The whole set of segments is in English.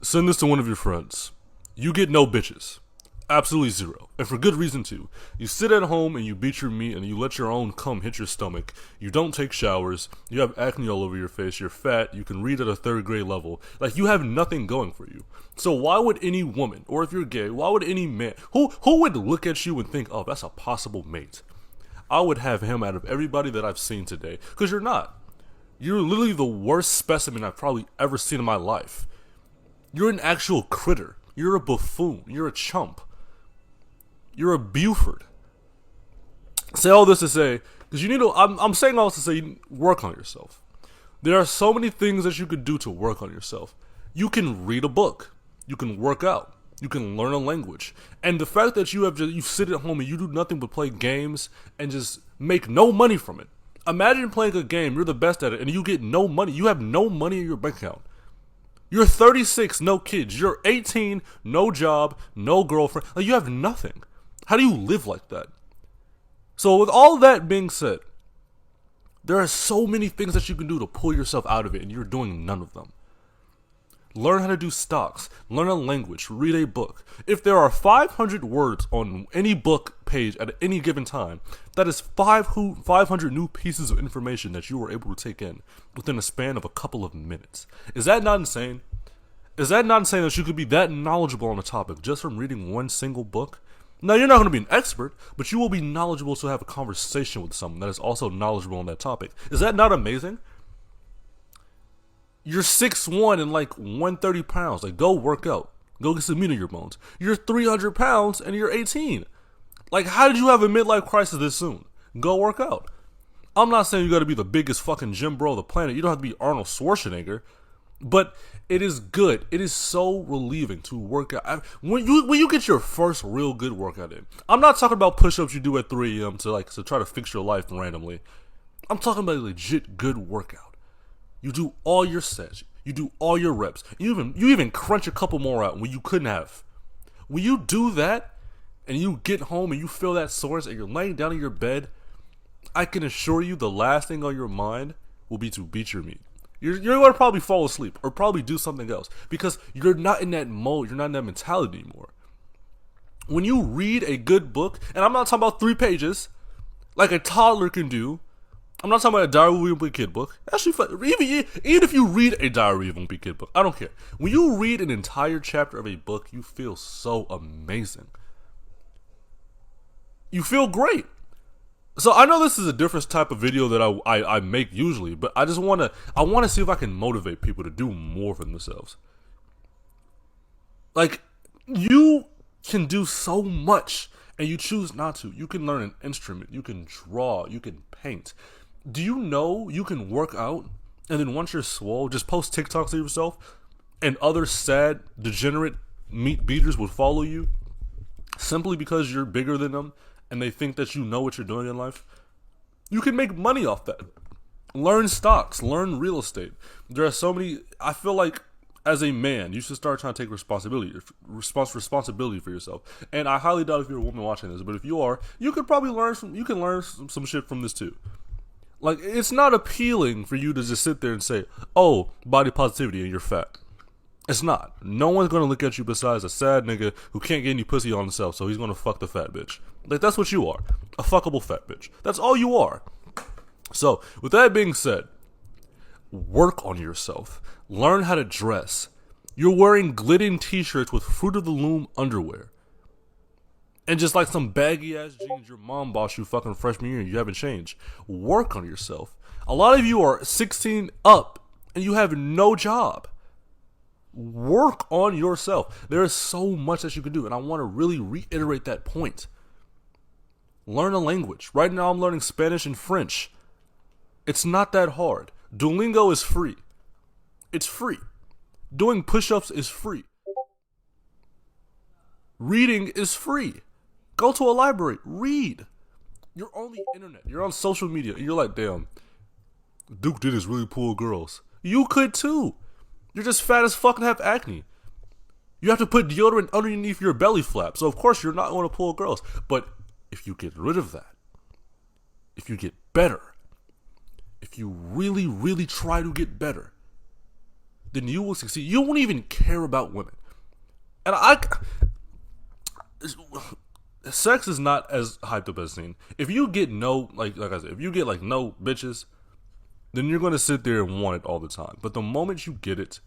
Send this to one of your friends. You get no bitches. Absolutely zero. And for good reason too. You sit at home and you beat your meat and you let your own cum hit your stomach. You don't take showers. You have acne all over your face. You're fat. You can read at a third grade level. Like, you have nothing going for you. So why would any woman, or if you're gay, why would any man, who would look at you and think, oh, that's a possible mate? I would have him out of everybody that I've seen today. Because you're not. You're literally the worst specimen I've probably ever seen in my life. You're an actual critter. You're a buffoon. You're a chump. You're a Buford. Say all this to say, because you need to, I'm saying all this to say, work on yourself. There are so many things that you could do to work on yourself. You can read a book. You can work out. You can learn a language. And the fact that you sit at home and you do nothing but play games and just make no money from it. Imagine playing a game, you're the best at it, and you get no money. You have no money in your bank account. You're 36, no kids. You're 18, no job, no girlfriend. Like, you have nothing. How do you live like that? So with all that being said, there are so many things that you can do to pull yourself out of it, and you're doing none of them. Learn how to do stocks. Learn a language. Read a book. If there are 500 words on any book page at any given time, that is 500 new pieces of information that you were able to take in within a span of a couple of minutes. Is that not insane? Is that not insane that you could be that knowledgeable on a topic just from reading one single book? Now, you're not going to be an expert, but you will be knowledgeable to have a conversation with someone that is also knowledgeable on that topic. Is that not amazing? You're 6'1" and like 130 pounds. Like, go work out. Go get some meat on your bones. You're 300 pounds and you're 18. Like, how did you have a midlife crisis this soon? Go work out. I'm not saying you gotta be the biggest fucking gym bro on the planet. You don't have to be Arnold Schwarzenegger. But it is good. It is so relieving to work out. When you get your first real good workout in. I'm not talking about push-ups you do at 3 a.m. to try to fix your life randomly. I'm talking about a legit good workout. You do all your sets. You do all your reps. You even crunch a couple more out when you couldn't have. When you do that, and you get home and you feel that soreness and you're laying down in your bed, I can assure you the last thing on your mind will be to beat your meat. You're going to probably fall asleep or probably do something else because you're not in that mode. You're not in that mentality anymore. When you read a good book, and I'm not talking about 3 pages, like a toddler can do. I'm not talking about a Diary of a Wimpy Kid book. Actually, even if you read a Diary of a Wimpy Kid book, I don't care. When you read an entire chapter of a book, you feel so amazing. You feel great. So I know this is a different type of video that I make usually, but I want to see if I can motivate people to do more for themselves. Like, you can do so much, and you choose not to. You can learn an instrument. You can draw. You can paint. Do you know you can work out and then once you're swole, just post TikToks of yourself and other sad, degenerate meat beaters will follow you simply because you're bigger than them and they think that you know what you're doing in life? You can make money off that. Learn stocks, learn real estate. There are so many, I feel like as a man, you should start trying to take responsibility for yourself. And I highly doubt if you're a woman watching this, but if you are, you could probably learn some shit from this too. Like, it's not appealing for you to just sit there and say, oh, body positivity and you're fat. It's not. No one's going to look at you besides a sad nigga who can't get any pussy on himself, so he's going to fuck the fat bitch. Like, that's what you are. A fuckable fat bitch. That's all you are. So, with that being said, work on yourself. Learn how to dress. You're wearing glitting t-shirts with Fruit of the Loom underwear. And just like some baggy ass jeans your mom bought you fucking freshman year and you haven't changed. Work on yourself. A lot of you are 16 up and you have no job. Work on yourself. There is so much that you can do, and I want to really reiterate that point. Learn a language. Right now I'm learning Spanish and French. It's not that hard. Duolingo is free. It's free. Doing push-ups is free. Reading is free. Go to a library. Read. You're on the internet. You're on social media. And you're like, damn, Duke did is really pull girls. You could too. You're just fat as fuck and have acne. You have to put deodorant underneath your belly flap. So of course you're not going to pull girls. But if you get rid of that, if you get better, if you really, really try to get better, then you will succeed. You won't even care about women. And sex is not as hyped up as seen. If you get no, like I said, if you get like no bitches, then you're gonna sit there and want it all the time. But the moment you get it,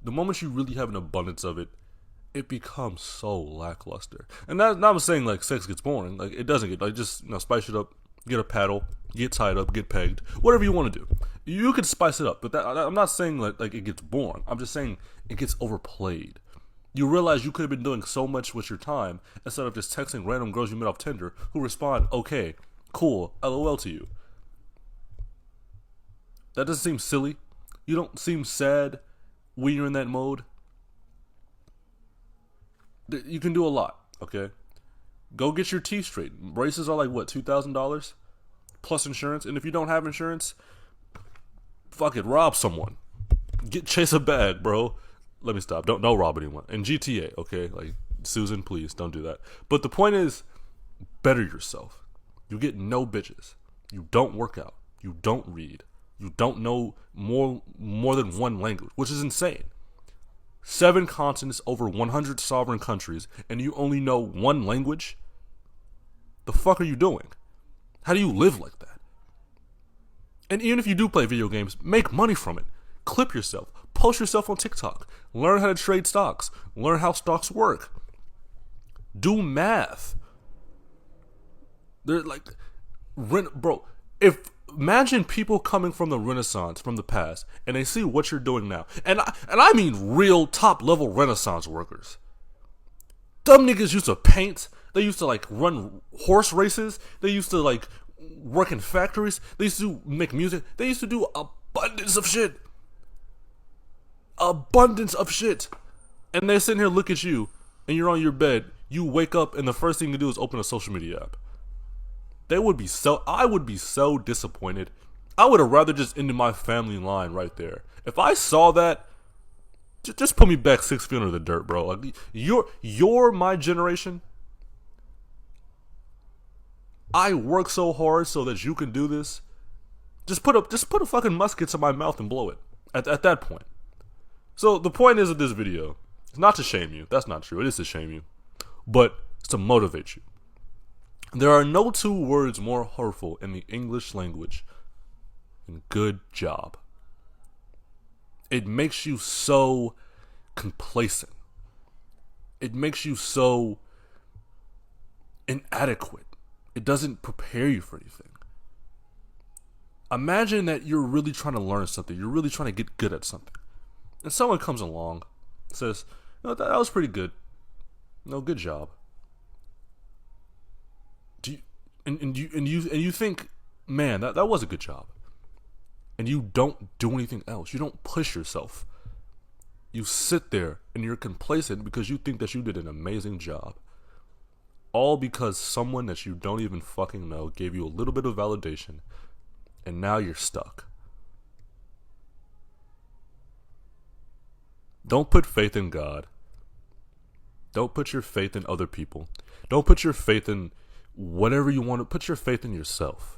the moment you really have an abundance of it, it becomes so lackluster. And not I'm saying like sex gets boring. Like it doesn't get, like, just, you know, spice it up, get a paddle, get tied up, get pegged, whatever you want to do. You could spice it up, but I'm not saying like it gets boring. I'm just saying it gets overplayed. You realize you could have been doing so much with your time instead of just texting random girls you met off Tinder who respond, okay, cool, LOL to you. That doesn't seem silly. You don't seem sad when you're in that mode. You can do a lot, okay? Go get your teeth straightened. Braces are like, what, $2,000? Plus insurance. And if you don't have insurance, fuck it, rob someone. Chase a bag, bro. Let me stop. Don't rob anyone. And GTA, okay? Like, Susan, please, don't do that. But the point is, better yourself. You get no bitches. You don't work out. You don't read. You don't know more than one language, which is insane. 7 continents, over 100 sovereign countries, and you only know one language? The fuck are you doing? How do you live like that? And even if you do play video games, make money from it. Clip yourself. Post yourself on TikTok. Learn how to trade stocks. Learn how stocks work. Do math. They're like, bro, imagine people coming from the Renaissance, from the past, and they see what you're doing now. And I mean real top-level Renaissance workers. Dumb niggas used to paint. They used to, like, run horse races. They used to, like, work in factories. They used to make music. They used to do abundance of shit. Abundance of shit. And they're sitting here, look at you, and you're on your bed. You wake up, and the first thing you do is open a social media app. I would be so disappointed. I would have rather just ended my family line right there. If I saw that, just put me back 6 feet under the dirt, bro. Like, you're my generation. I work so hard so that you can do this. Just put a fucking musket to my mouth and blow it. At that point. So the point is of this video, it's not to shame you. That's not true. It is to shame you, but it's to motivate you. There are no 2 words more hurtful in the English language than good job. It makes you so complacent. It makes you so inadequate. It doesn't prepare you for anything. Imagine that you're really trying to learn something. You're really trying to get good at something. And someone comes along, says, "No, that was pretty good. No, good job." And you think, man, that was a good job. And you don't do anything else. You don't push yourself. You sit there and you're complacent because you think that you did an amazing job. All because someone that you don't even fucking know gave you a little bit of validation, and now you're stuck. Don't put faith in God. Don't put your faith in other people. Don't put your faith in whatever you want to. Put your faith in yourself.